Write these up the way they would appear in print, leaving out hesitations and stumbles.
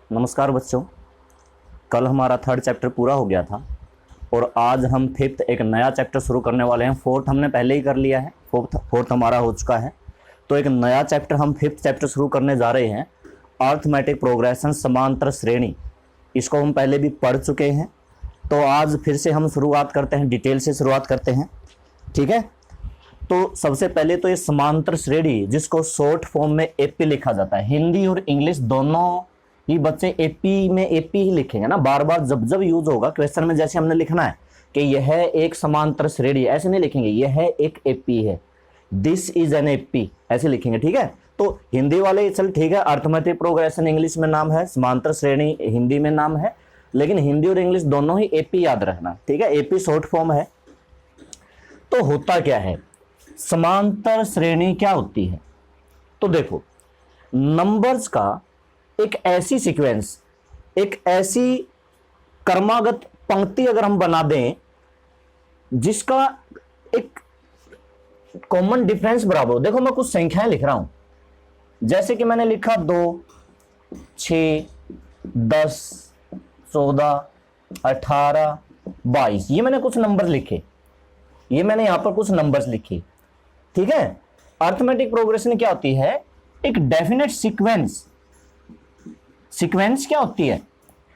नमस्कार बच्चों। कल हमारा थर्ड चैप्टर पूरा हो गया था और आज हम फिफ्थ एक नया चैप्टर शुरू करने वाले हैं। फोर्थ हमने पहले ही कर लिया है, फोर्थ हमारा हो चुका है। तो एक नया चैप्टर हम फिफ्थ चैप्टर शुरू करने जा रहे हैं, अर्थमेटिक प्रोग्रेशन, समांतर श्रेणी। इसको हम पहले भी पढ़ चुके हैं, तो आज फिर से हम शुरुआत करते हैं, डिटेल से शुरुआत करते हैं। ठीक है, तो सबसे पहले तो ये समांतर श्रेणी, जिसको शॉर्ट फॉर्म में एपी लिखा जाता है। हिंदी और इंग्लिश दोनों ही बच्चे एपी में एपी ही लिखेंगे ना, बार बार जब जब यूज होगा क्वेश्चन में। जैसे हमने लिखना है कि यह एक समांतर श्रेणी, ऐसे नहीं लिखेंगे यह एक एपी है, दिस इज एन एपी, ऐसे लिखेंगे। ठीक है, तो हिंदी वाले चल ठीक है, अर्थमेटिक प्रोग्रेशन इंग्लिश में नाम है, समांतर श्रेणी हिंदी में नाम है, लेकिन हिंदी और इंग्लिश दोनों ही एपी याद रखना। ठीक है, एपी शॉर्ट फॉर्म है। तो होता क्या है, समांतर श्रेणी क्या होती है? तो देखो, नंबर्स का एक ऐसी सीक्वेंस, एक ऐसी क्रमागत पंक्ति अगर हम बना दें जिसका एक कॉमन डिफरेंस बराबर हो। देखो, मैं कुछ संख्याएं लिख रहा हूं, जैसे कि मैंने लिखा 2, 6, 10, 14, 18, 22। ये मैंने कुछ नंबर लिखे, ये मैंने यहां पर कुछ नंबर्स लिखे। ठीक है, अर्थमेटिक प्रोग्रेशन क्या होती है? एक डेफिनेट सीक्वेंस। सीक्वेंस क्या होती है?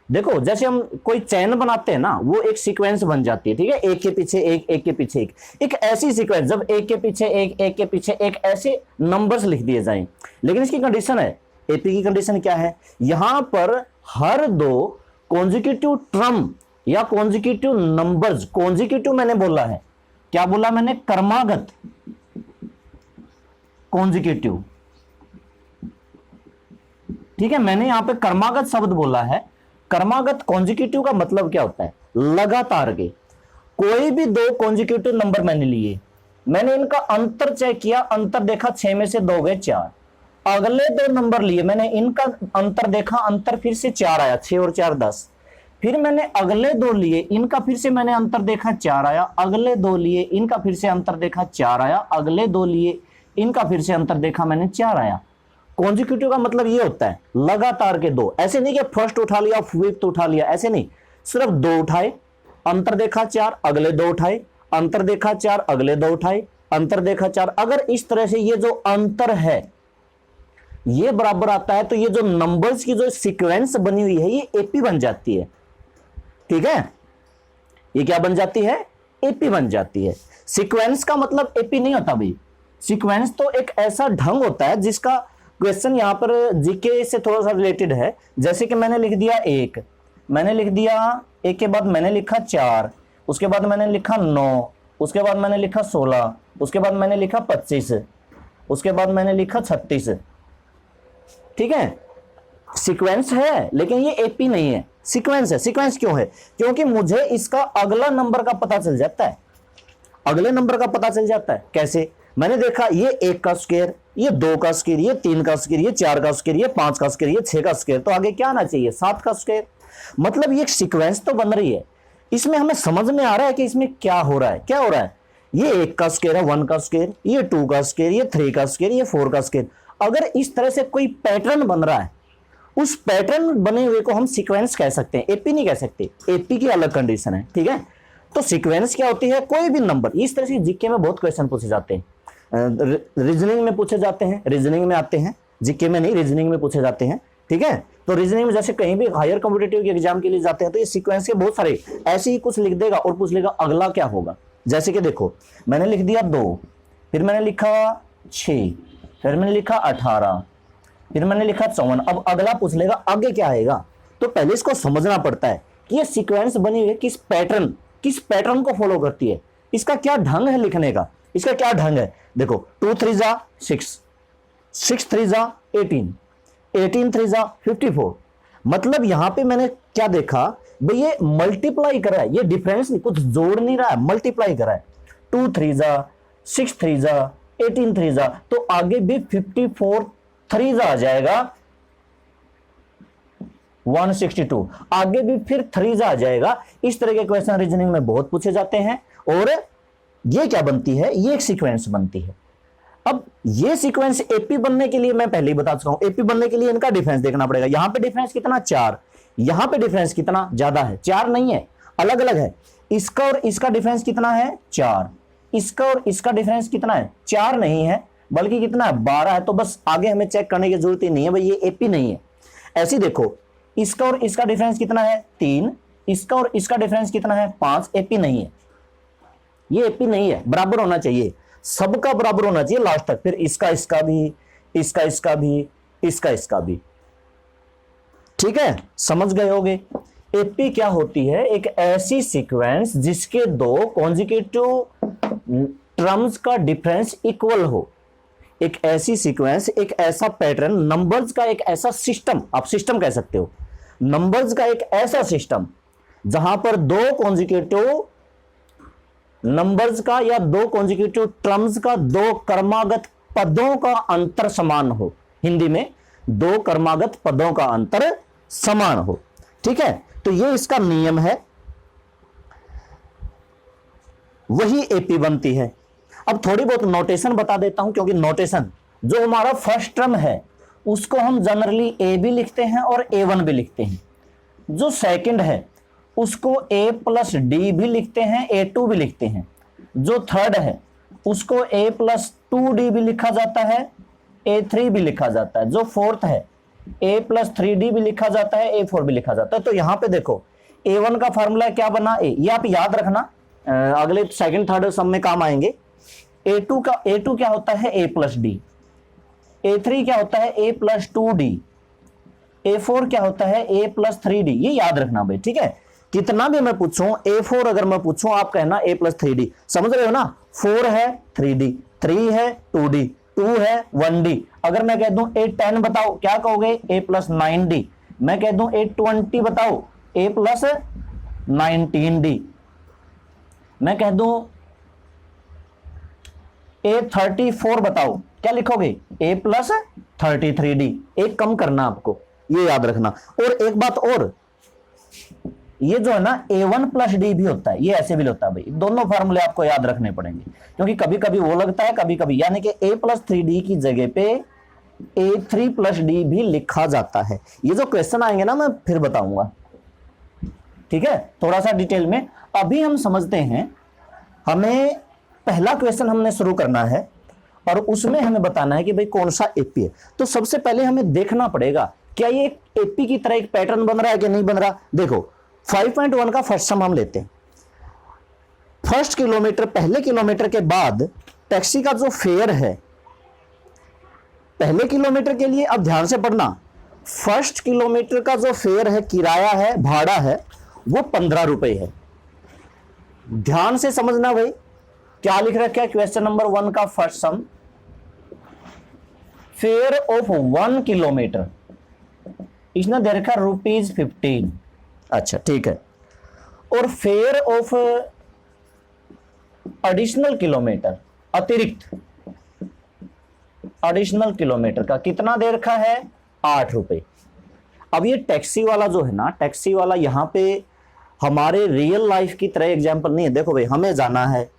देखो, जैसे हम कोई चैन बनाते हैं ना, वो एक सीक्वेंस बन जाती है। ठीक है, एक के पीछे एक, एक के पीछे एक ऐसी सीक्वेंस, जब एक के पीछे एक, एक के पीछे एक, ऐसे नंबर्स लिख दिए जाएं। लेकिन इसकी कंडीशन है, एपी की कंडीशन क्या है? यहां पर हर दो कॉन्जिक्यूटिव टर्म या कॉन्जिक्यूटिव नंबर्स, कॉन्जिक्यूटिव मैंने बोला है, क्या बोला मैंने? क्रमागत कॉन्जिक्यूटिव। ठीक है, मैंने यहां पे क्रमागत शब्द बोला है। क्रमागत कॉन्जिक्यूटिव का मतलब क्या होता है? लगातार के। कोई भी दो कॉन्जिक्यूटिव नंबर मैंने लिए, मैंने इनका अंतर चेक किया, अंतर देखा 6 में से 2 गए 4। अगले दो नंबर लिए, मैंने इनका अंतर देखा, अंतर फिर से 4 आया, 6 और 4 10। फिर मैंने अगले दो लिए, इनका फिर से मैंने अंतर देखा, 4 आया। अगले दो लिए, इनका फिर से अंतर देखा, 4 आया। अगले दो लिए, इनका फिर से अंतर देखा मैंने, 4 आया। कॉन्जिक्यूटिव का मतलब ये होता है लगातार के दो। ऐसे नहीं कि फर्स्ट उठा लिया, फिफ्थ उठा लिया, ऐसे नहीं। सिर्फ 2 उठाए, अंतर देखा 4, अगले 2 उठाए, अंतर देखा 4, अगले 2 उठाए, अंतर देखा 4। अगर इस तरह से ये जो अंतर है ये बराबर आता है, तो ये जो नंबर्स की जो सीक्वेंस बनी हुई है, ये एपी बन जाती है। ठीक है, ये क्या बन जाती है? एपी बन जाती है। सीक्वेंस का मतलब एपी नहीं होता भाई। सीक्वेंस तो एक ऐसा ढंग होता है जिसका क्वेश्चन यहां पर जीके से थोड़ा सा रिलेटेड है। जैसे कि मैंने लिख दिया 1, मैंने लिख दिया 1 के बाद मैंने लिखा 4, उसके बाद मैंने लिखा 9, उसके बाद मैंने लिखा 16, उसके बाद मैंने लिखा 25, उसके बाद मैंने लिखा 36। ठीक है, सीक्वेंस है लेकिन ये एपी नहीं है, सीक्वेंस है। सीक्वेंस क्यों है? क्योंकि मुझे इसका अगला नंबर का पता चल जाता है, अगले नंबर का पता चल जाता है। कैसे? मैंने देखा ये 1 का स्क्वायर, ये 2 का स्क्वायर, ये 3 का स्क्वायर, ये 4 का स्क्वायर, ये 5 का स्क्वायर, ये 6 का स्क्वायर, तो आगे क्या आना चाहिए? 7 का स्क्वायर। मतलब ये एक सीक्वेंस तो बन रही है। इसमें हमें समझ में आ रहा है कि इसमें क्या हो रहा है। क्या हो रहा है? ये 1 का स्क्वायर है, 1 का स्क्वायर, ये 2 का स्क्वायर, ये 3 का स्क्वायर, ये 4 का स्क्वायर। अगर इस तरह से कोई पैटर्न बन रहा है, उस पैटर्न बने हुए को हम सीक्वेंस कह सकते हैं, एपी नहीं कह सकते। एपी की अलग कंडीशन है। ठीक है, तो सीक्वेंस क्या होती है? कोई भी नंबर। इस तरह से जीके में बहुत क्वेश्चन पूछे जाते हैं, रीजनिंग में पूछे जाते हैं, रीजनिंग में आते हैं, जीके में नहीं, रीजनिंग में पूछे जाते हैं। ठीक है, तो रीजनिंग में जैसे कहीं भी हायर कॉम्पिटिटिव एग्जाम के लिए जाते हैं, तो ये सीक्वेंस के बहुत सारे ऐसे ही कुछ लिख देगा और पूछ लेगा अगला क्या होगा। जैसे कि देखो, मैंने लिख दिया 2, फिर मैंने लिखा 6, फिर मैंने लिखा 18, फिर मैंने लिखा 54। अब अगला पूछ लेगा आगे क्या आएगा। तो पहले इसको समझना पड़ता है कि ये सीक्वेंस बनी हुई है किस पैटर्न को फॉलो करती है, इसका क्या ढंग है लिखने का, इसका क्या ढंग है। देखो, 2 3 जा 6, 6 3 जा 18, 18 3 जा 54। मतलब यहां पे मैंने क्या देखा भाई, ये मल्टीप्लाई कर रहा है, ये डिफरेंस नहीं, कुछ जोड़ नहीं रहा है, मल्टीप्लाई कर रहा है। 2 3 जा 6 3 जा 18 3 जा, तो आगे भी 54 3 जा आ जाएगा 162, आगे भी फिर 3 जा आ जाएगा। इस तरह के क्वेश्चन रीजनिंग में बहुत पूछे जाते हैं और ये क्या बनती है? ये एक सीक्वेंस बनती है। अब ये सीक्वेंस एपी बनने के लिए मैं पहले ही बता चुका हूं, एपी बनने के लिए इनका डिफरेंस देखना पड़ेगा। यहां पे डिफरेंस कितना 4, यहां पे डिफरेंस कितना ज्यादा है 4 नहीं है, अलग अलग है। इसका और इसका डिफरेंस कितना है 4, इसका और इसका डिफरेंस कितना है 4 नहीं है, बल्कि कितना है 12 है। तो बस आगे हमें चेक करने की जरूरत ही नहीं है भाई ये एपी नहीं है। ऐसे देखो इसका और इसका डिफरेंस कितना है 3, इसका और इसका डिफरेंस कितना है 5, एपी नहीं है, ये एपी नहीं है। बराबर होना चाहिए, सबका बराबर होना चाहिए लास्ट तक, फिर इसका इसका भी, इसका इसका भी, इसका इसका भी। ठीक है, समझ गए होगे। एपी क्या होती है? एक ऐसी सीक्वेंस जिसके दो कॉन्जिक्यूटिव टर्म्स का डिफरेंस इक्वल हो। एक ऐसी सीक्वेंस, एक ऐसा पैटर्न, नंबर्स का एक ऐसा सिस्टम, आप सिस्टम कह सकते हो, नंबर्स का एक ऐसा सिस्टम जहां पर दो कॉन्जिक्यूटिव नंबर्स का या दो कॉन्जिक्यूटिव टर्म्स का, दो क्रमागत पदों का अंतर समान हो। हिंदी में दो क्रमागत पदों का अंतर समान हो। ठीक है, तो ये इसका नियम है, वही एपी बनती है। अब थोड़ी बहुत नोटेशन बता देता हूं, क्योंकि नोटेशन जो हमारा फर्स्ट टर्म है उसको हम जनरली ए भी लिखते हैं और A1 भी लिखते हैं। जो सेकंड है उसको A प्लस डी भी लिखते हैं, A2 भी लिखते हैं। जो थर्ड है उसको A प्लस 2D भी लिखा जाता है, A3 भी लिखा जाता है। जो फोर्थ है A प्लस 3D भी लिखा जाता है, A4 भी लिखा जाता है। तो यहां पे देखो A1 का फॉर्मूला क्या बना A, ये आप याद रखना, अगले सेकंड थर्ड सब में काम आएंगे। A2 क्या होता है A प्लस डी, A3 क्या होता है A प्लस 2D, A4 क्या होता है A प्लस 3D। ये याद रखना भाई, ठीक है। कितना भी मैं पूछूं, A4 अगर मैं पूछूं आप कहना A प्लस 3D, समझ रहे हो ना। 4 है 3D, 3 है 2D, 2 है 1D। अगर मैं कह दूं A10 बताओ, क्या कहोगे A प्लस 9D। मैं कह दूं A20 बताओ A प्लस 19D। मैं कह दूं A34 बताओ, क्या लिखोगे A प्लस 33D। एक कम करना आपको, ये याद रखना। और एक बात और, ये जो है ना A1 प्लस डी भी होता है, ये ऐसे भी होता है भाई। दोनों फार्मूले आपको याद रखने पड़ेंगे, क्योंकि कभी कभी वो लगता है कभी कभी, यानी कि A प्लस 3D की जगह पे A3 प्लस डी भी लिखा जाता है। ये जो क्वेश्चन आएंगे ना मैं फिर बताऊंगा, ठीक है, थोड़ा सा डिटेल में। अभी हम समझते हैं, हमें पहला क्वेश्चन हमने शुरू करना है और उसमें हमें बताना है कि भाई कौन सा एपी है। तो सबसे पहले हमें देखना पड़ेगा क्या ये एपी की तरह एक पैटर्न बन रहा है कि नहीं बन रहा। देखो 5.1 का फर्स्ट सम हम लेते हैं। फर्स्ट किलोमीटर, पहले किलोमीटर के बाद टैक्सी का जो फेयर है पहले किलोमीटर के लिए, अब ध्यान से पढ़ना, फर्स्ट किलोमीटर का जो फेयर है, किराया है, भाड़ा है, वो 15 रुपए है। ध्यान से समझना भाई, क्या लिख रखा है क्वेश्चन नंबर 1 का first sum. Fare of 1 kilometre इसने दे रखा ₹15। अच्छा ठीक है। और फेयर ऑफ एडिशनल किलोमीटर, अतिरिक्त एडिशनल किलोमीटर का कितना दे रखा है 8 रुपए। अब ये टैक्सी वाला जो है ना, टैक्सी वाला यहां पे हमारे रियल लाइफ की तरह एग्जांपल नहीं है। देखो भाई, हमें जाना है,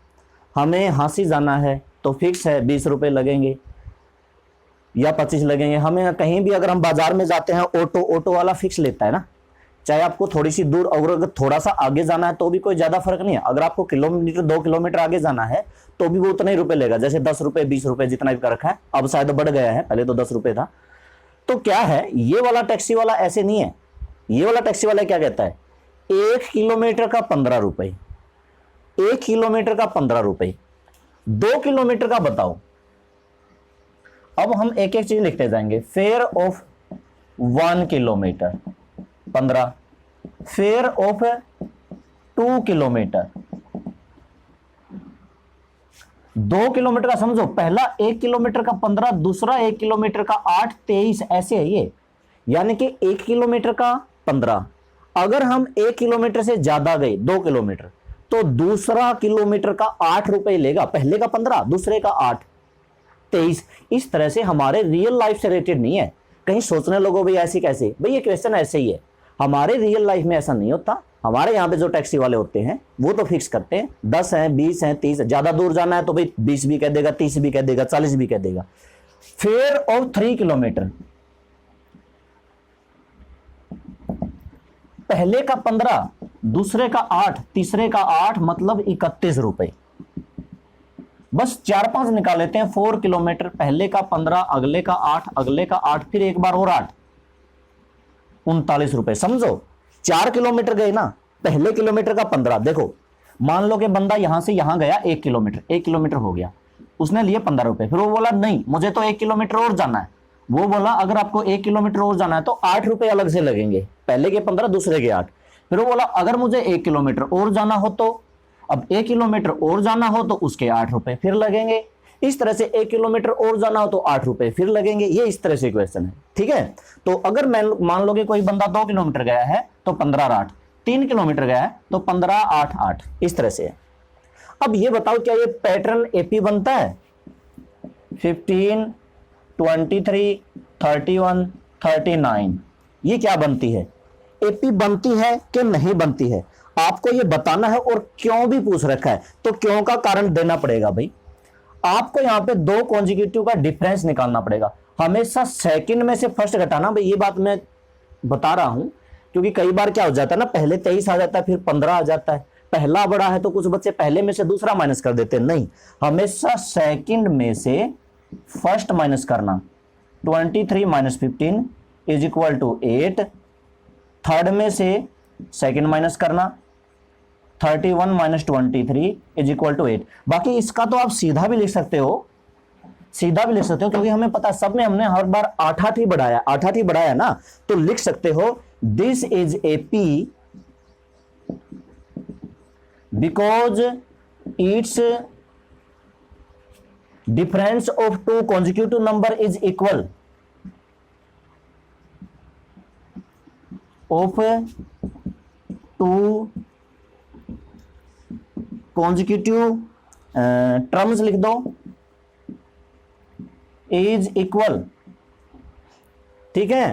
हमें हांसी जाना है तो फिक्स है 20 रुपए लगेंगे या 25 लगेंगे। हमें कहीं भी अगर हम बाजार में जाते हैं, ऑटो वाला फिक्स लेता है ना, चाहे आपको थोड़ी सी दूर, अगर थोड़ा सा आगे जाना है तो भी कोई ज्यादा फर्क नहीं है। अगर आपको किलोमीटर 2 किलोमीटर आगे जाना है तो भी वो उतने ही रुपए लेगा, जैसे 10 रुपए 20 रुपए जितना भी कर रखा है। अब शायद बढ़ गया है, पहले तो 10 रुपए था। तो क्या है, ये वाला टैक्सी वाला ऐसे नहीं है। ये वाला टैक्सी वाला क्या कहता है, 1 किलोमीटर का 15 रुपए, 1 किलोमीटर का 15 रुपए, 2 किलोमीटर का बताओ। अब हम एक एक चीज लिखते जाएंगे। Fair of 1 kilometre 15, fair of 2 kilometre, 2 kilometre का समझो, पहला 1 किलोमीटर का 15, दूसरा 1 किलोमीटर का 8, 23, ऐसे है ये। यानी कि 1 किलोमीटर का 15, अगर हम 1 किलोमीटर से ज्यादा गए 2 किलोमीटर, तो दूसरा किलोमीटर का 8 रुपए लेगा। पहले का 15, दूसरे का 8, 23। इस तरह से हमारे रियल लाइफ से रिलेटेड नहीं है। कहीं सोचने लोगों भाई ऐसे कैसे, भाई ये क्वेश्चन ऐसे ही है। हमारे रियल लाइफ में ऐसा नहीं होता। हमारे यहाँ पे जो टैक्सी वाले होते हैं वो तो फिक्स करते हैं, 10 हैं, 20 हैं, 30 है। ज्यादा दूर जाना है तो भाई 20 भी कह देगा, 30 भी कह देगा, 40 भी कह देगा। फेयर ऑफ 3 किलोमीटर, पहले का 15, दूसरे का 8, तीसरे का 8, मतलब 31 रुपए। बस 4-5 निकाल लेते हैं। 4 किलोमीटर, पहले का 15, अगले का 8, अगले का 8, फिर एक बार और 8, 39 रुपए। समझो 4 किलोमीटर गए ना, पहले किलोमीटर का 15। देखो मान लो कि बंदा यहां से यहां गया 1 किलोमीटर, 1 किलोमीटर हो गया, उसने लिए 15 रुपए। फिर वो बोला नहीं मुझे तो 1 किलोमीटर और जाना है। वो बोला अगर आपको 1 किलोमीटर और जाना है तो 8 रुपए अलग से लगेंगे, पहले के 15, दूसरे के 8। फिर वो बोला अगर मुझे 1 किलोमीटर और जाना हो तो, अब 1 किलोमीटर और जाना हो तो उसके 8 रुपए फिर लगेंगे। इस तरह से 1 किलोमीटर और जाना हो तो 8 रुपए फिर लगेंगे। ये इस तरह से क्वेश्चन है, ठीक है। तो अगर मैं मान लो कि कोई बंदा 2 किलोमीटर गया है तो 15 और 8, 3 किलोमीटर गया है तो 15, 8, 8, इस तरह से है। अब ये बताओ क्या ये पैटर्न एपी बनता है? 15, 23, 31, 39, ये क्या बनती है? एपी बनती है कि नहीं बनती है, आपको ये बताना है। और क्यों भी पूछ रखा है तो क्यों का कारण देना पड़ेगा भाई। आपको यहां पे 2 कॉन्जिक्यूटिव का डिफरेंस निकालना पड़ेगा। हमेशा सेकंड में से फर्स्ट घटाना भाई, ये बात मैं बता रहा हूं क्योंकि कई बार क्या हो जाता है ना, पहले 23 आ जाता है फिर 15 आ जाता है। पहला बड़ा है तो कुछ बच्चे पहले में से दूसरा माइनस कर देते हैं। नहीं, हमेशा सेकंड में से फर्स्ट माइनस करना। 23 minus 15 is equal to 8। Third में से सेकंड माइनस करना, 31 माइनस 23 इज इक्वल टू 8। बाकी इसका तो आप सीधा भी लिख सकते हो, सीधा भी लिख सकते हो क्योंकि हमें पता है सब में हमने हर बार 8-8 ही बढ़ाया, 8-8 ही बढ़ाया ना। तो लिख सकते हो this is A P because it's difference of 2 consecutive number is equal of 2 consecutive terms लिख दो is equal, ठीक है।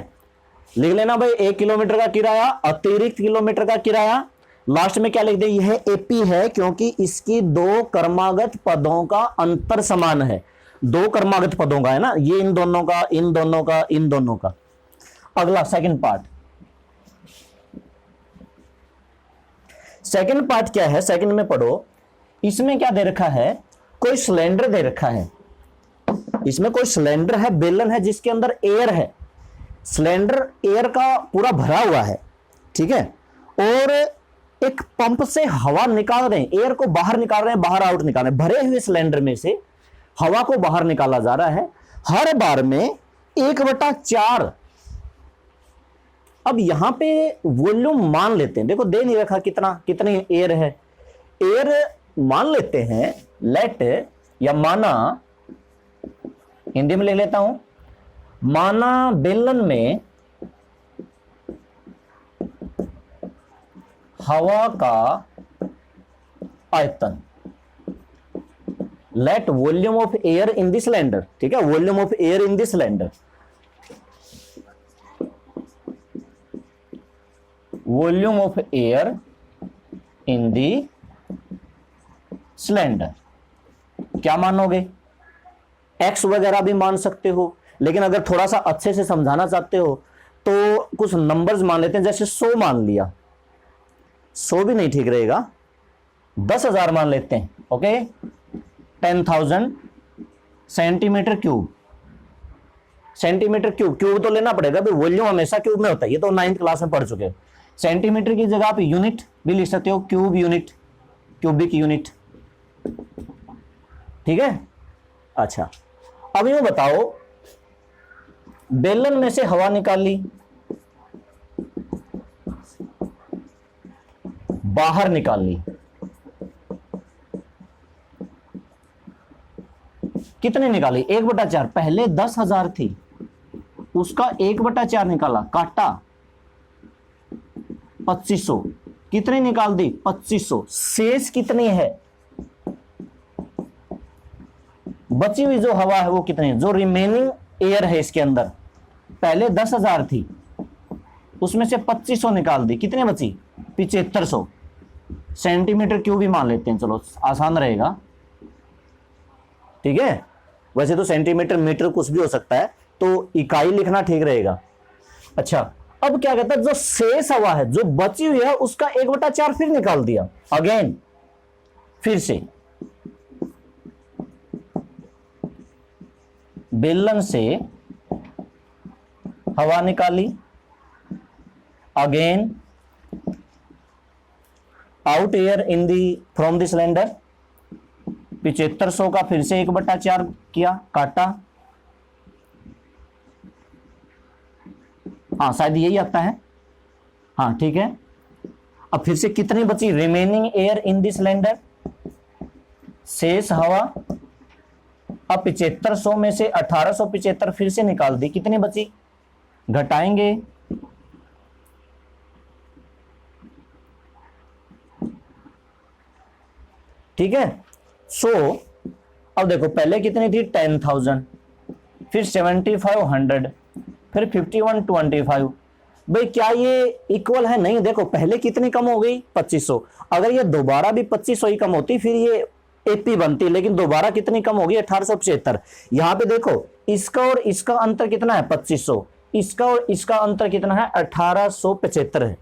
लिख लेना भाई 1 किलोमीटर का किराया, अतिरिक्त किलोमीटर का किराया। लास्ट में क्या लिख दे, यह एपी है क्योंकि इसकी 2 क्रमागत पदों का अंतर समान है। 2 क्रमागत पदों का है ना, ये इन दोनों का, इन दोनों का, इन दोनों का। अगला सेकंड पार्ट, सेकंड पार्ट क्या है, सेकंड में पढ़ो। इसमें क्या दे रखा है, कोई सिलेंडर दे रखा है। इसमें कोई सिलेंडर है, बेलन है जिसके अंदर एयर है। सिलेंडर एयर का पूरा भरा हुआ है, ठीक है। और एक पंप से हवा निकाल रहे हैं, एयर को बाहर निकाल रहे हैं, बाहर आउट निकाल रहे हैं। भरे हुए सिलेंडर में से हवा को बाहर निकाला जा रहा है हर बार में 1/4। अब यहां पे वॉल्यूम मान लेते हैं, देखो दे नहीं रखा कितना, कितनी एयर है। एयर मान लेते हैं, लेट या माना, हिंदी में ले लेता हूं, माना बेलन में हवा का आयतन, let volume of air in this cylinder, ठीक है, volume of air in this cylinder, volume of air in the cylinder. क्या मानोगे? एक्स वगैरह भी मान सकते हो, लेकिन अगर थोड़ा सा अच्छे से समझाना चाहते हो तो कुछ नंबर्स मान लेते हैं, जैसे 100 मान लिया, 100 भी नहीं ठीक रहेगा, 10,000 मान लेते हैं, okay. 10,000 centimetre cube, centimetre cube, cube तो लेना पड़ेगा भाई, वॉल्यूम हमेशा क्यूब में होता है, ये तो 9th क्लास में पढ़ चुके हो। सेंटीमीटर की जगह आप यूनिट भी लिख सकते हो, क्यूब यूनिट, क्यूबिक यूनिट, ठीक है। अच्छा, अब ये बताओ, बेलन में से हवा निकाल ली, बाहर निकाल ली, कितने निकाली? 1/4। पहले 10,000 थी, उसका 1/4 निकाला, काटा 2500, कितनी निकाल दी? 2500। शेष कितनी है? बची हुई जो हवा है वो कितनी है, जो रिमेनिंग एयर है इसके अंदर। पहले 10,000 थी, उसमें से 2500 निकाल दी, कितने बची? 7500 सेंटीमीटर क्यूब ही मान लेते हैं, चलो आसान रहेगा, ठीक है। वैसे तो सेंटीमीटर मीटर कुछ भी हो सकता है, तो इकाई लिखना ठीक रहेगा। अच्छा, अब क्या कहता है, जो शेष हवा है जो बची हुई है उसका 1/4 फिर निकाल दिया, अगेन फिर से बेलन से हवा निकाली, again out air in the from the cylinder, 7500 का फिर से 1/4 किया, काटा, हाँ शायद यही आता है, हाँ ठीक है। अब फिर से कितनी बची? Remaining air in the cylinder, शेष हवा। अब 7500 में से 1875 फिर से निकाल दी, कितनी बची? घटाएंगे, ठीक है। सो अब देखो पहले कितनी थी? 10,000, फिर 7500, फिर 5125। भाई क्या ये इक्वल है? नहीं, देखो पहले कितनी कम हो गई? 2500। अगर ये दोबारा भी 2500 ही कम होती फिर ये एपी बनती, लेकिन दोबारा कितनी कम होगी? 1875। यहां पे देखो इसका और इसका अंतर कितना है? 2500। इसका और इसका अंतर कितना है? 1875 है।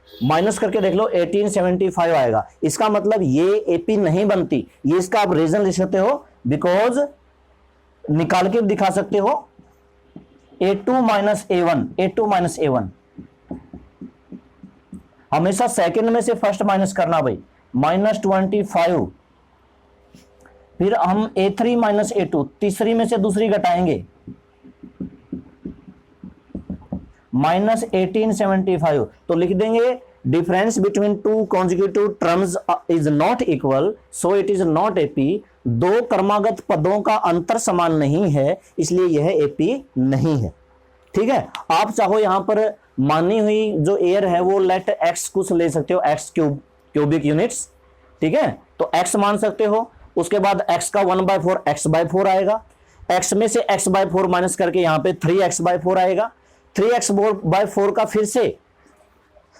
माइनस करके देख लो, 1875 आएगा। इसका मतलब ये एपी नहीं बनती। ये इसका आप रीजन लिख सकते हो, बिकॉज निकाल के दिखा सकते हो, A2 minus A1, A2 minus A1। हमेशा सेकंड में से फर्स्ट माइनस करना भाई, -25। फिर हम A3 माइनस A2, तीसरी में से दूसरी घटाएंगे, -1875। तो लिख देंगे difference between two conjugative terms is not equal, so it is not AP. दो क्रमागत पदों का अंतर समान नहीं है, इसलिए यह एपी नहीं है, ठीक है। आप चाहो यहां पर मानी हुई जो एयर है वो लेट एक्स कुछ ले सकते हो, एक्स क्यूबिक यूनिट्स, ठीक है। तो एक्स मान सकते हो, उसके बाद एक्स का 1/4 x/4 आएगा, एक्स में से x/4 माइनस करके यहां पे 3x/4 आएगा। 3x/4 का फिर से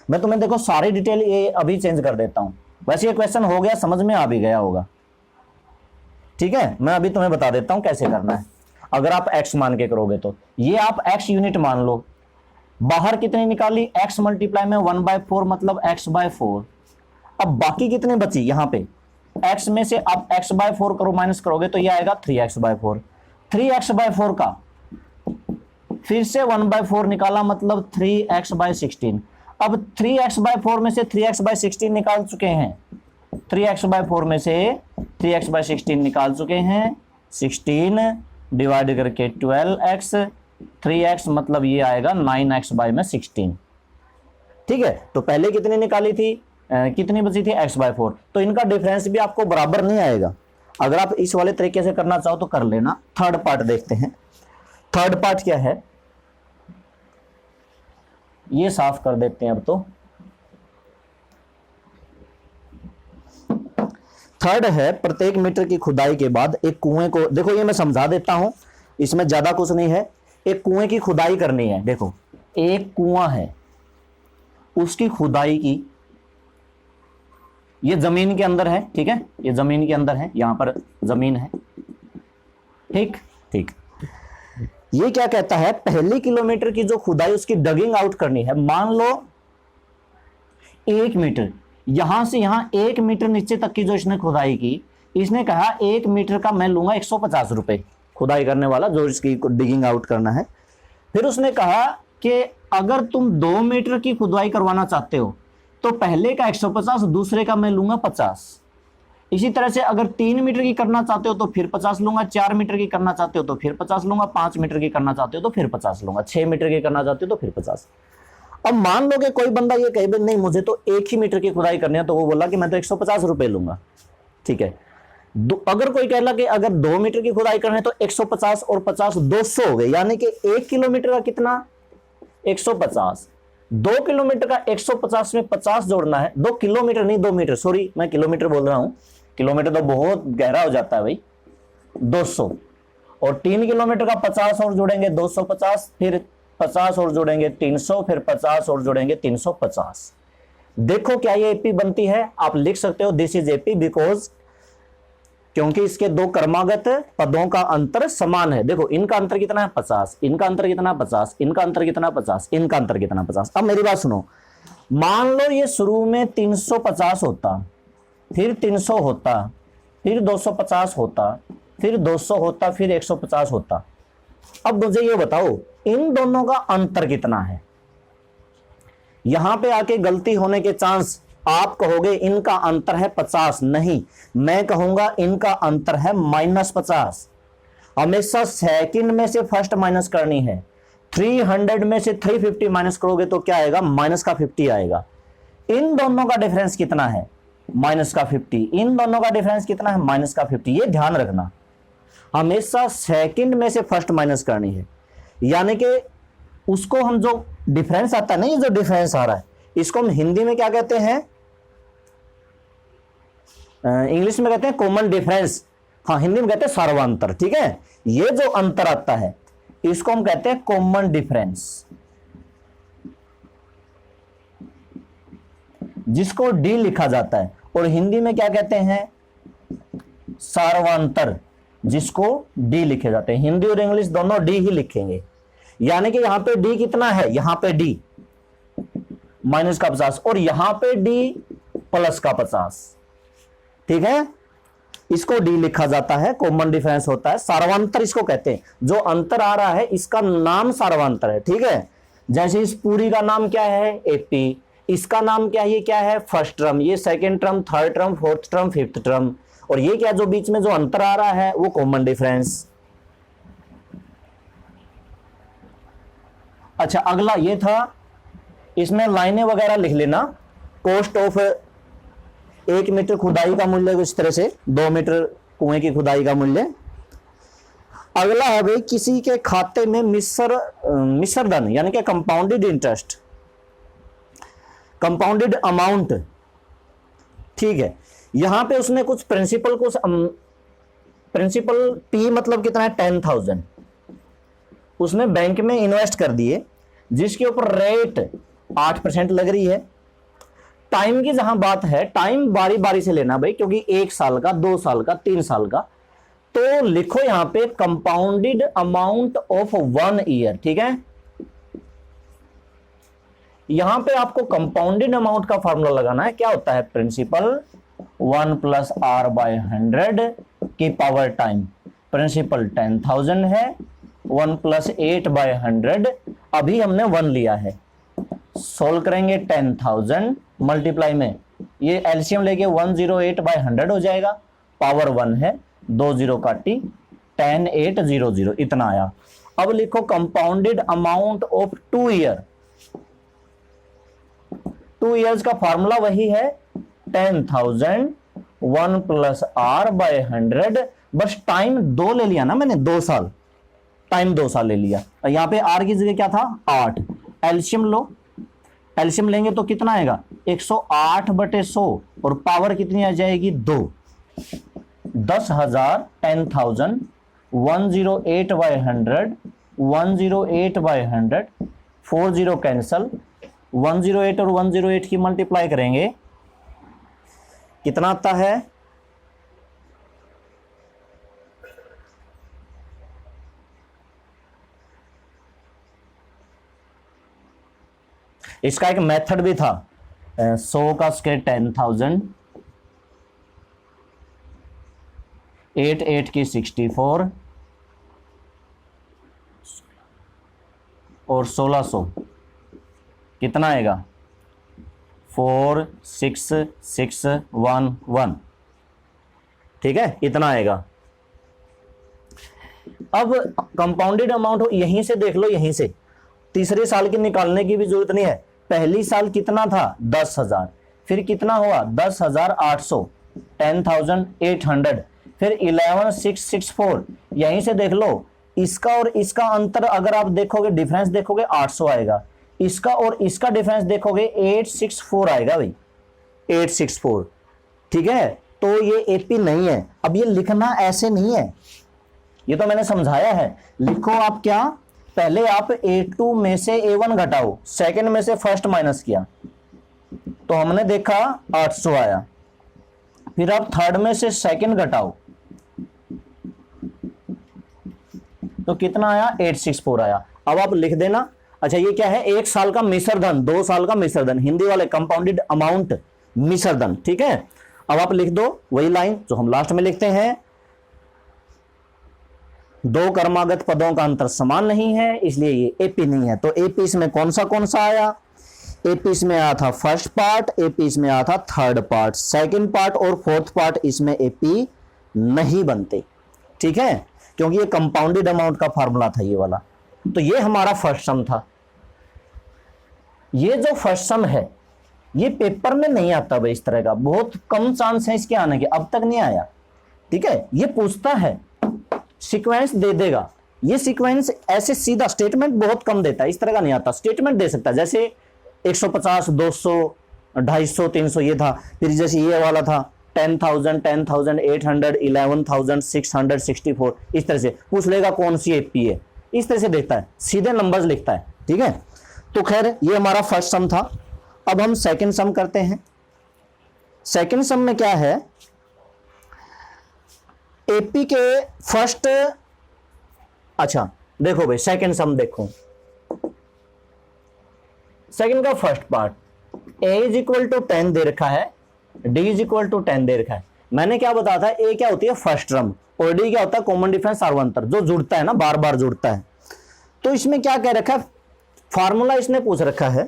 मैं तुम्हें देखो सारी डिटेल ये अभी चेंज कर देता हूं। वैसे ये क्वेश्चन हो गया, समझ में आ भी गया होगा, ठीक है। मैं अभी तुम्हें बता देता हूं कैसे करना है। अगर आप x मान के करोगे तो ये आप x यूनिट मान लो, बाहर कितनी निकाली? x मल्टीप्लाई में 1/4 मतलब x/4। अब बाकी कितनी बची? यहां पे x में से आप x/4 करो, माइनस करोगे तो ये आएगा 3x/4। 3x/4 का फिर से 1/4 निकाला मतलब 3x/16। अब 3x/4 में से 3x/16 निकाल चुके हैं, 3x/4 में से 3x/16 निकाल चुके हैं, 16 डिवाइड करके 12x, 3x मतलब ये आएगा 9x/16, ठीक है। तो पहले कितनी निकाली थी, कितनी बची थी? x/4। तो इनका डिफरेंस भी आपको बराबर नहीं आएगा। अगर आप इस वाले तरीके से करना चाहो तो कर लेना। थर्ड पार्ट देखते हैं। थर्ड पार्ट क्या है, ये साफ कर देते हैं अब तो। थर्ड है, प्रत्येक मीटर की खुदाई के बाद एक कुएं को, देखो ये मैं समझा देता हूं, इसमें ज्यादा कुछ नहीं है। एक कुएं की खुदाई करनी है। देखो एक कुआं है, उसकी खुदाई की, ये जमीन के अंदर है, ठीक है, ये जमीन के अंदर है, यहां पर जमीन है, ठीक ठीक। ये क्या कहता है, पहली किलोमीटर की जो खुदाई उसकी डगिंग आउट करनी है। मान लो 1 मीटर, यहां से यहां 1 मीटर नीचे तक की जो इसने खुदाई की, इसने कहा 1 मीटर का मैं लूंगा 150 रुपए, खुदाई करने वाला जो इसकी डिगिंग आउट करना है। फिर उसने कहा कि अगर तुम 2 मीटर की खुदाई करवाना चाहते हो तो पहले का 150, दूसरे का मैं लूंगा 50। इसी तरह से अगर 3 मीटर की करना चाहते हो तो फिर 50 लूंगा, 4 मीटर की करना चाहते हो तो फिर 50 लूंगा, 5 मीटर की करना चाहते हो तो फिर 50 लूंगा, 6 मीटर की करना चाहते हो तो फिर 50। अब मान लो कि कोई बंदा ये कहे नहीं मुझे तो 1 ही मीटर की खुदाई करनी है, तो वो बोला कि मैं तो 150 रुपए लूंगा, ठीक है। अगर कोई कहला कि अगर 2 मीटर की खुदाई करनी है तो 150 और 50 200 हो गए, यानी कि 1 किलोमीटर का कितना? 150। 2 किलोमीटर का 150 में 50 जोड़ना है। 2 किलोमीटर नहीं, 2 मीटर, सॉरी मैं किलोमीटर बोल रहा हूं, किलोमीटर तो बहुत गहरा हो जाता है भाई। 200 और 3 किलोमीटर का 50 और जोड़ेंगे 250, फिर 50 और जोड़ेंगे 300, फिर 50 और जोड़ेंगे 350। देखो क्या ये एपी बनती है? आप लिख सकते हो दिस इज एपी बिकॉज, क्योंकि इसके दो क्रमागत पदों का अंतर समान है। देखो इनका अंतर कितना है 50, इनका अंतर कितना 50, इनका अंतर कितना 50, इनका अंतर कितना 50। अब मेरी बात सुनो, मान लो ये शुरू में 350 होता, फिर 300 होता, फिर 250 होता, फिर 200 होता, फिर 150 होता। अब मुझे ये बताओ इन दोनों का अंतर कितना है? यहां पे आके गलती होने के चांस, आप कहोगे इनका अंतर है 50, नहीं, मैं कहूंगा इनका अंतर है -50। हमेशा सेकंड में से फर्स्ट माइनस करनी है। 300 में से 350 माइनस करोगे तो क्या आएगा? -50 आएगा। इन दोनों का डिफरेंस कितना है? -50। इन दोनों का डिफरेंस कितना है? -50। ये ध्यान रखना, हमेशा सेकंड में से फर्स्ट माइनस करनी है। यानी कि उसको हम जो डिफरेंस आता है ना, ये जो डिफरेंस आ रहा है, इसको हम हिंदी में क्या कहते हैं? इंग्लिश में कहते हैं कॉमन डिफरेंस, हाँ हिंदी में कहते हैं सार्वंतर। ठीक है, ये जो अंतर आता है इसको हम कहते हैं कॉमन डिफरेंस, जिसको डी लिखा जाता है। और हिंदी में क्या कहते हैं? सार्वंतर, जिसको डी लिखे जाते हैं। हिंदी और इंग्लिश दोनों डी ही लिखेंगे। यानी कि यहां पे डी कितना है? यहां पे डी -50 और यहां पे डी +50। ठीक है, इसको डी लिखा जाता है, कॉमन डिफरेंस होता है, सार्वंतर इसको कहते हैं। जो अंतर आ रहा है इसका नाम सार्वंतर है। ठीक है, जैसे इस पूरी का नाम क्या है? एपी। इसका नाम क्या है? ये क्या है? First term. ये second term, third term, fourth term, fifth term. और ये क्या जो बीच में जो अंतर आ रहा है वो कॉमन डिफरेंस। अच्छा, अगला ये था, इसमें लाइनें वगैरह लिख लेना। कॉस्ट ऑफ 1 मीटर खुदाई का मूल्य इस तरह से, 2 मीटर कुएं की खुदाई का मूल्य। अगला है भाई, किसी के खाते में मिश्र धन यानी कि कंपाउंडेड इंटरेस्ट, कंपाउंडेड अमाउंट। ठीक है, यहां पे उसने कुछ प्रिंसिपल पी मतलब कितना है? 10,000 उसने बैंक में इन्वेस्ट कर दिए, जिसके ऊपर रेट 8% लग रही है। टाइम की जहां बात है, टाइम बारी बारी से लेना भाई, क्योंकि 1 साल का, 2 साल का, 3 साल का। तो लिखो यहां पे कंपाउंडेड अमाउंट ऑफ 1 ईयर। ठीक है, यहां पे आपको कंपाउंडेड अमाउंट का फॉर्मूला लगाना है। क्या होता है? प्रिंसिपल 1 + r/100 की पावर टाइम। प्रिंसिपल 10,000 है, 1 + 8/100, अभी हमने 1 लिया है। सोल्व करेंगे 10,000 मल्टीप्लाई में, ये एलसीएम लेके 108/100 हो जाएगा। पावर 1 है, 2 0 काटी, 10800 इतना आया। अब लिखो compounded amount of 2 year. 2 years का फॉर्मूला वही है 10,000 1 + r/100, बस टाइम 2 ले लिया ना मैंने, 2 साल, टाइम 2 साल ले लिया। यहां पे r की जगह क्या था? 8। एलसीएम लो, एलसीएम लेंगे तो कितना आएगा? 108/100 और पावर कितनी आ जाएगी? 2। 10,000 10,000 108/100 108/100 4 0 कैंसल, 108 और 108 की मल्टीप्लाई करेंगे, कितना आता है? इसका एक मेथड भी था, 100 का स्क्वायर 10,000, 8 8 की 64 और 1600 कितना आएगा? 4 6 6 1 1। ठीक है, इतना आएगा। अब कंपाउंडेड अमाउंट यहीं से देख लो, यहीं से तीसरे साल की निकालने की भी जरूरत नहीं है। पहली साल कितना था? 10,000, फिर कितना हुआ? 10,800, 10,800, फिर 11,664। यहीं से देख लो, इसका और इसका अंतर अगर आप देखोगे, डिफरेंस देखोगे 800 आएगा, इसका और इसका डिफरेंस देखोगे 864 आएगा भाई, 864। ठीक है, तो ये एपी नहीं है। अब ये लिखना ऐसे नहीं है, ये तो मैंने समझाया है। लिखो आप क्या? पहले आप A2 में से A1 घटाओ, सेकंड में से फर्स्ट माइनस किया तो हमने देखा 800 आया। फिर आप थर्ड में से सेकंड घटाओ तो कितना आया, 864 आया। अब आप लिख देना। अच्छा ये क्या है, 1 साल का मिश्र धन, 2 साल का मिश्र धन, हिंदी वाले कंपाउंडेड अमाउंट मिश्र धन, ठीक है। अब आप लिख दो वही लाइन जो हम लास्ट में लिखते हैं, दो कर्मागत पदों का अंतर समान नहीं है इसलिए ये एपी नहीं है। तो एपी इसमें कौन सा आया, एपी इसमें आया था फर्स्ट पार्ट, एपी इसमें आया था थर्ड पार्ट, सेकंड पार्ट और फोर्थ पार्ट इसमें एपी नहीं बनते, ठीक है, क्योंकि ये कंपाउंडेड अमाउंट का फार्मूला था ये वाला। तो ये हमारा फर्स्ट सम था। ये जो फर्स्ट सम है ये पेपर में नहीं आता भाई, इस तरह का बहुत कम चांस है इसके आने के, अब तक नहीं आया, ठीक है। ये पूछता है, सीक्वेंस दे देगा, ये सीक्वेंस ऐसे सीधा स्टेटमेंट बहुत कम देता है, इस तरह का नहीं आता। स्टेटमेंट दे सकता है जैसे 150, 200, 250, 300 ये था, फिर जैसे ये वाला था 10,000, 10,800, 11,664, इस तरह से पूछ लेगा कौन सी एपी है, इस तरह से देखता है, सीधे नंबर्स लिखता है, ठीक है। तो खैर ये हमारा फर्स्ट सम था। अब हम सेकंड सम करते हैं। सेकंड सम में क्या है, एपी के फर्स्ट, अच्छा देखो भाई सेकंड सम देखो, सेकंड का first part a is equal to 10 दे रखा है, d इज इक्वल टू 10 दे रखा है। मैंने क्या बताया था, a क्या होती है फर्स्ट टर्म और d क्या होता है कॉमन डिफरेंस सर्वांतर, जो जुड़ता है ना, बार बार जुड़ता है। तो इसमें क्या कह रखा है, फार्मूला इसने पूछ रखा है,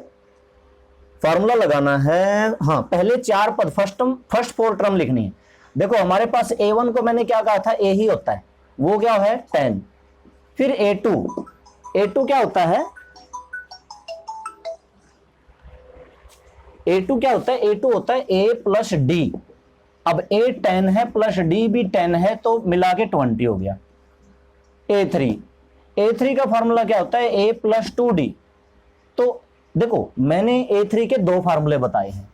फार्मूला लगाना है। हाँ पहले 4 पद फर्स्ट 4 टर्म लिखनी है। देखो हमारे पास a1 को मैंने क्या कहा था, a ही होता है, वो क्या है 10। फिर a2 क्या होता है, a2 क्या होता है, a2 होता है a प्लस डी। अब a 10 है प्लस d भी 10 है तो मिला के 20 हो गया। a3 का फॉर्मूला क्या होता है, a प्लस 2d। तो देखो मैंने a3 के 2 फार्मूले बताए हैं,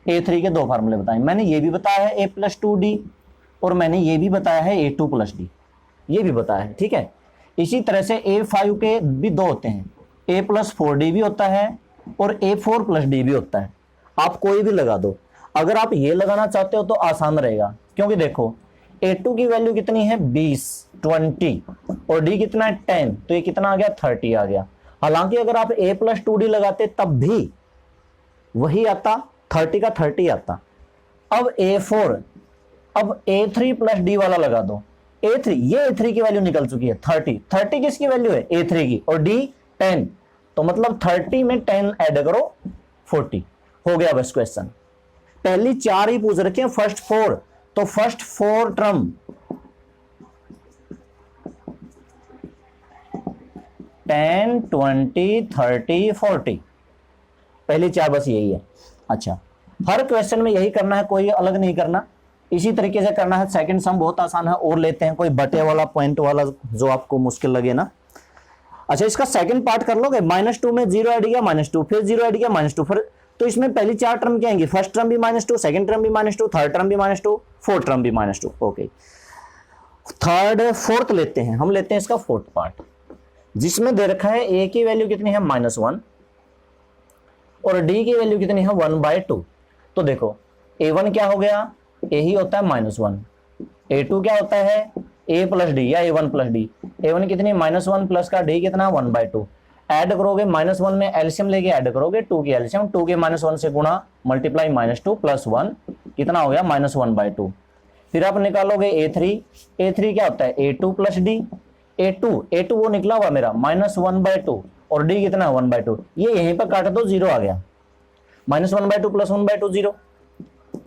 a3 के 2 फार्मूले बताए, मैंने ये भी बताया है a प्लस 2d और मैंने ये भी बताया है a2 प्लस डी, ये भी बताया है, ठीक है। इसी तरह से a5 के भी 2 होते हैं, a प्लस 4d भी होता है और a4 प्लस डी भी होता है। आप कोई भी लगा दो, अगर आप ये लगाना चाहते हो तो आसान रहेगा, क्योंकि देखो a2 की वैल्यू कितनी है 20 और d कितना है 10, तो ये कितना आ गया 30 आ गया। हालांकि अगर आप a प्लस 2d लगाते तब भी वही आता, 30 का 30 आता। अब a4, अब a3 प्लस d वाला लगा दो, a3, ये a3 की वैल्यू निकल चुकी है 30 किसकी वैल्यू है a3 की, और d 10, तो मतलब 30 में 10 ऐड करो 40 हो गया बस क्वेश्चन। पहली 4 ही पूछ रखे हैं, फर्स्ट 4, तो फर्स्ट 4 टर्म 10, 20, 30, 40, पहली 4 बस यही है। अच्छा हर क्वेश्चन में यही करना है, कोई अलग नहीं करना, इसी तरीके से करना है। सेकंड सम बहुत आसान है, और लेते हैं कोई बटे वाला पॉइंट वाला जो आपको मुश्किल लगे ना। अच्छा इसका सेकंड पार्ट कर लोगे, -2 में 0 ऐड किया -2, फिर 0 ऐड किया -2, फिर तो इसमें पहली 4 टर्म क्या आएंगी, फर्स्ट टर्म भी -2, सेकंड टर्म भी -2, थर्ड टर्म भी -2, फोर्थ टर्म भी -2। ओके फोर्थ लेते हैं, हम लेते हैं इसका फोर्थ पार्ट, जिसमें दे रखा है a की वैल्यू कितनी है -1 और d की वैल्यू कितनी है 1/2। तो देखो a1 क्या हो गया, a ही होता है -1, a2 क्या होता है a प्लस डी या a1 प्लस डी, a1 कितनी -1 प्लस का d कितना 1/2, ऐड करोगे -1 में एलसीएम लेके ऐड करोगे 2 की एलसीएम, 2 के -1 से गुणा मल्टीप्लाई -2 प्लस 1 कितना हो गया -1/2। फिर आप निकालोगे a3 क्या होता है a2 प्लस डी, a2 वो निकला हुआ मेरा -1/2 और d कितना 1/2, ये यहीं पर काट दो 0 आ गया, -1/2 प्लस 1/2 0।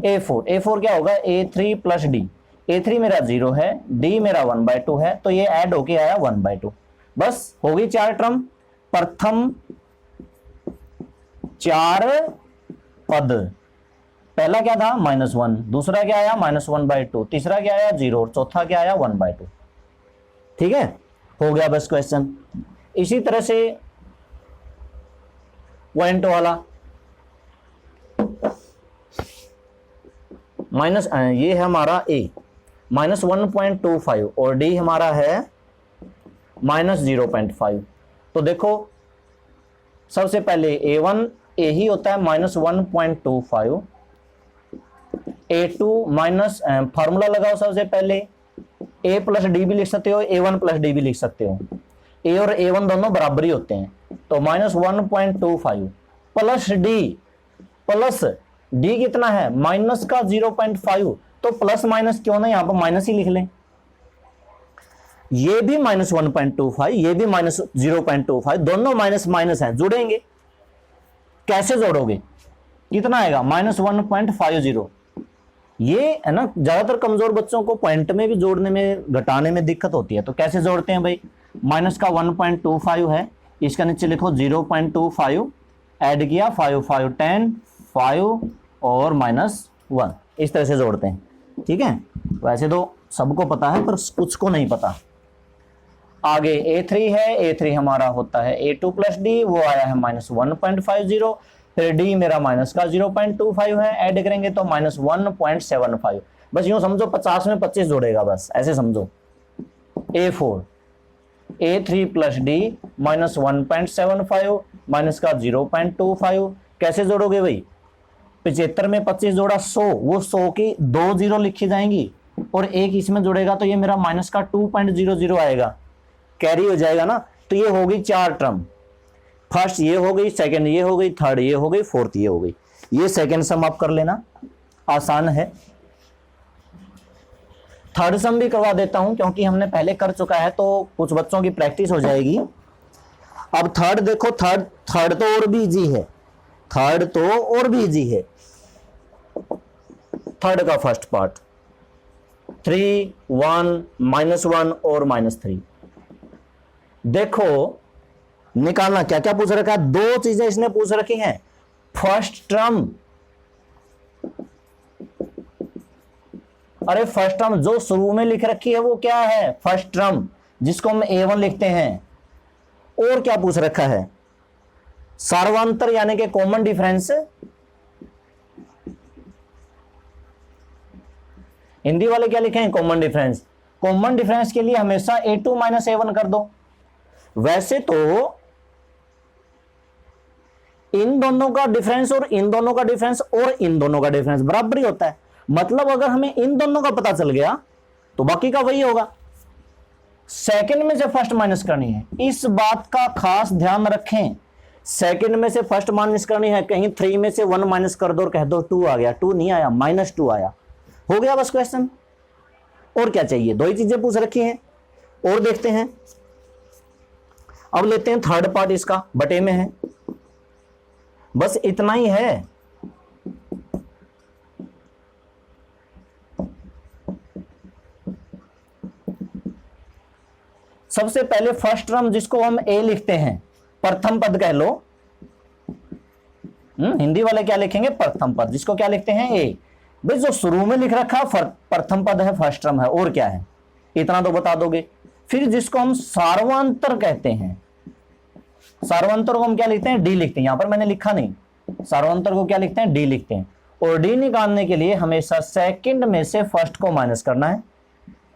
a4 क्या होगा a3 प्लस डी, a3 मेरा 0 है, d मेरा 1/2 है, तो ये ऐड होके आया 1/2। बस हो गई 4 टर्म, प्रथम 4 पद, पहला क्या था -1, दूसरा क्या आया -1/2, तीसरा क्या आया 0 और चौथा क्या आया 1/2। ठीक है, हो गया बस क्वेश्चन। इसी तरह से पॉइंट वाला ये है हमारा a -1.25 और d हमारा है -0.5, तो देखो सबसे पहले A1 ए ही होता है -1.25, A2 माइनस, फार्मूला लगाओ सबसे पहले, A प्लस डी भी लिख सकते हो, A1 प्लस डी भी लिख सकते हो, A और A1 दोनों बराबर ही होते हैं, तो -1.25 प्लस डी कितना है, माइनस का 0.5, तो प्लस माइनस क्यों ना, यहां पर माइनस ही लिख लें, ये भी -1.25, ये भी -0.25, दोनों माइनस माइनस हैं, जुड़ेंगे, कैसे जोड़ोगे, कितना आएगा -1.50, ये है ना, ज्यादातर कमजोर बच्चों को पॉइंट में भी जोड़ने में घटाने में दिक्कत होती है, तो कैसे जोड़ते हैं भाई, माइनस का 1.25 है, इसका नीचे लिखो 0.25, ऐड किया 5 5 10 5 और -1, इस तरह से जोड़ते हैं, ठीक है। वैसे तो सबको पता है पर कुछ को नहीं पता। आगे A3 है, A3 हमारा होता है A2 प्लस डी, वो आया है -1.50, फिर डी मेरा माइनस का 0.25 है, ऐड करेंगे तो -1.75, बस यूं समझो 50 में 25 जोड़ेगा, बस ऐसे समझो। A4 A3 plus D -1.75 minus का 0.25, कैसे जोड़ोगे भाई, 75 में 25 जोड़ा 100, वो 100 की 2 जीरो लिखी जाएंगी और एक इसमें जुड़ेगा, तो ये मेरा माइनस का 2.00 आएगा, कैरी हो जाएगा ना, तो ये हो गई 4 टर्म, फर्स्ट ये हो गई, सेकंड ये हो गई, थर्ड ये हो गई, फोर्थ ये हो गई, ये सेकंड सम आप कर लेना, आसान है। थर्ड सम भी करवा देता हूं क्योंकि हमने पहले कर चुका है, तो कुछ बच्चों की प्रैक्टिस हो जाएगी। अब थर्ड देखो, थर्ड तो और भी इजी है, थर्ड तो और भी इजी है। थर्ड का फर्स्ट पार्ट 3 1 -1 और -3, देखो निकालना क्या क्या पूछ रखा है, दो चीजें इसने पूछ रखी हैं, फर्स्ट टर्म, अरे फर्स्ट टर्म जो शुरू में लिख रखी है वो क्या है, फर्स्ट टर्म, जिसको हम A1 लिखते हैं, और क्या पूछ रखा है, सार्वंतर यानी कि कॉमन डिफरेंस, हिंदी वाले क्या लिखे हैं, कॉमन डिफरेंस, कॉमन डिफरेंस के लिए हमेशा A2 माइनस A1 कर दो। वैसे तो इन दोनों का डिफरेंस और इन दोनों का डिफरेंस और इन दोनों का डिफरेंस बराबर ही होता है, मतलब अगर हमें इन दोनों का पता चल गया तो बाकी का वही होगा, सेकंड में से फर्स्ट माइनस करनी है, इस बात का खास ध्यान रखें, सेकंड में से फर्स्ट माइनस करनी है, कहीं 3 में से 1 माइनस कर दो और कह दो 2 आ गया, 2 नहीं आया, -2 आया, हो गया बस क्वेश्चन, और क्या चाहिए, दो ही चीजें पूछ रखी हैं। और देखते हैं, अब लेते हैं थर्ड पार्ट, इसका बटे में है, बस इतना ही है। सबसे पहले फर्स्ट टर्म जिसको हम A लिखते हैं, प्रथम पद कह लो, हिंदी वाले क्या लिखेंगे, प्रथम पद, जिसको क्या लिखते हैं A, भाई जो शुरू में लिख रखा प्रथम पद है, फर्स्ट टर्म है, और क्या है, इतना तो बता दोगे। फिर जिसको हम सार्वंतर कहते हैं, सार्वंतर को हम क्या लिखते हैं, D लिखते हैं, यहां पर मैंने लिखा नहीं, सार्वंतर को क्या लिखते हैं, D लिखते हैं, और D निकालने के लिए हमेशा सेकंड में से फर्स्ट को माइनस करना है,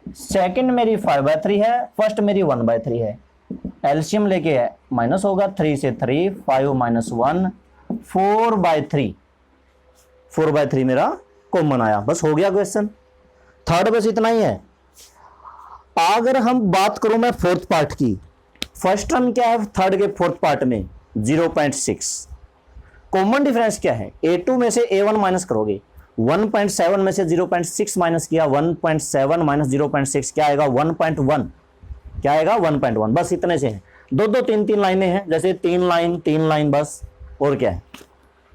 सेकंड मेरी 5/3 है, फर्स्ट मेरी 1/3 है, एलसीएम लेके माइनस होगा, 3 से 3 5 -1 4/3, 4/3 मेरा कॉमन आया, बस हो गया क्वेश्चन। थर्ड बस इतना ही है। अगर हम बात करूं मैं फोर्थ पार्ट की, फर्स्ट टर्म क्या है थर्ड के फोर्थ पार्ट में, 0.6, कॉमन डिफरेंस क्या है, A2 में से A1 माइनस करोगे, 1.7 में से 0.6 माइनस किया, 1.7 माइनस 0.6 क्या आएगा, 1.1, क्या आएगा 1.1, बस इतने से है, दो 3 लाइनें हैं, जैसे 3 लाइन बस, और क्या है,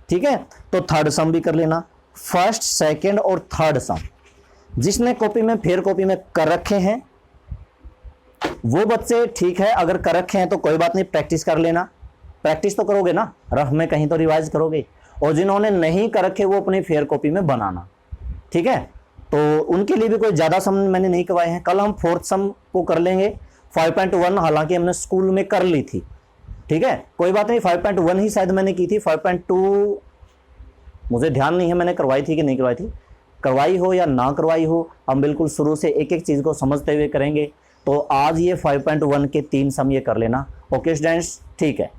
ठीक है। तो थर्ड सम भी कर लेना, फर्स्ट सेकंड और थर्ड सम, जिसने कॉपी में फेयर कॉपी में कर रखे हैं वो बच्चे ठीक है, अगर कर रखे हैं तो कोई बात नहीं, प्रैक्टिस कर लेना, प्रैक्टिस तो करोगे ना, रफ में कहीं तो रिवाइज करोगे, और जिन्होंने नहीं कर रखे वो अपनी फेयर कॉपी में बनाना, ठीक है। तो उनके लिए भी कोई ज़्यादा सम मैंने नहीं करवाए हैं, कल हम फोर्थ सम को कर लेंगे, 5.1 हालांकि हमने स्कूल में कर ली थी, ठीक है, कोई बात नहीं, 5.1 ही शायद मैंने की थी, 5.2 मुझे ध्यान नहीं है मैंने करवाई थी कि नहीं करवाई थी, करवाई हो या ना करवाई हो, हम बिल्कुल शुरू से एक एक चीज़ को समझते हुए करेंगे। तो आज ये 5.1 के 3 सम ये कर लेना। ओके स्टूडेंट्स, ठीक है।